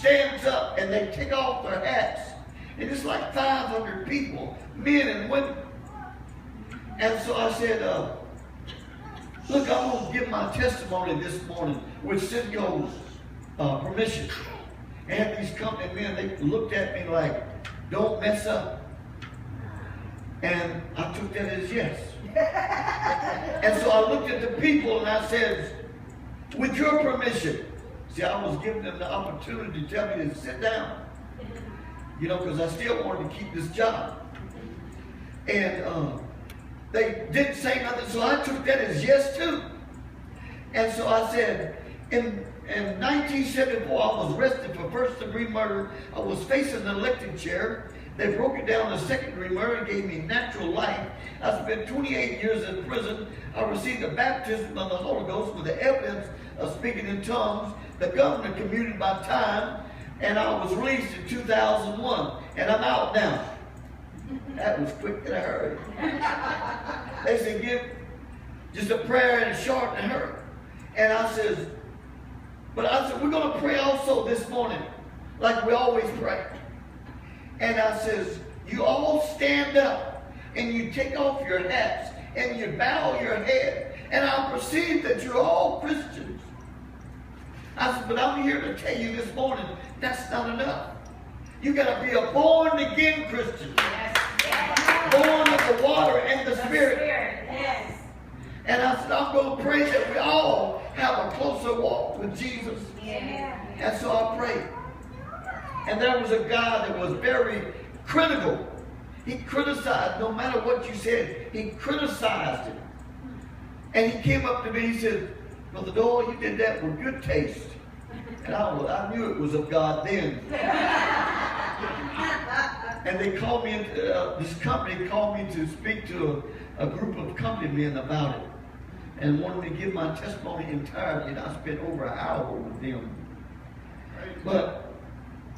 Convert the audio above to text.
stands up and they take off their hats. And it's like 500 people, men and women. And so I said, look, I'm going to give my testimony this morning with Cinco's permission. And these company men, they looked at me like, don't mess up. And I took that as yes. And so I looked at the people and I said, with your permission. See, I was giving them the opportunity to tell me to sit down. You know, because I still wanted to keep this job. And they didn't say nothing, so I took that as yes too. And so I said, in 1974, I was arrested for first-degree murder. I was facing an electric chair. They broke it down to second-degree murder and gave me natural life. I spent 28 years in prison. I received the baptism of the Holy Ghost with the evidence of speaking in tongues. The governor commuted my time, and I was released in 2001. And I'm out now. That was quick in a hurry. They said, give just a prayer and short and hurry. And I said, we're going to pray also this morning, like we always pray. And I says, you all stand up and you take off your hats and you bow your head. And I perceive that you're all Christians. I said, but I'm here to tell you this morning, that's not enough. You got to be a born-again Christian. Yes. Born of the water and the Spirit. Yes. And I said, I'm going to pray that we all have a closer walk with Jesus. Yeah. And so I prayed. And there was a guy that was very critical. He criticized, no matter what you said, he criticized it. And he came up to me and he said, Brother Doyle, you did that with good taste. And I knew it was of God then. And they called me, this company called me to speak to a group of company men about it. And wanted me to give my testimony entirely. And I spent over an hour with them. But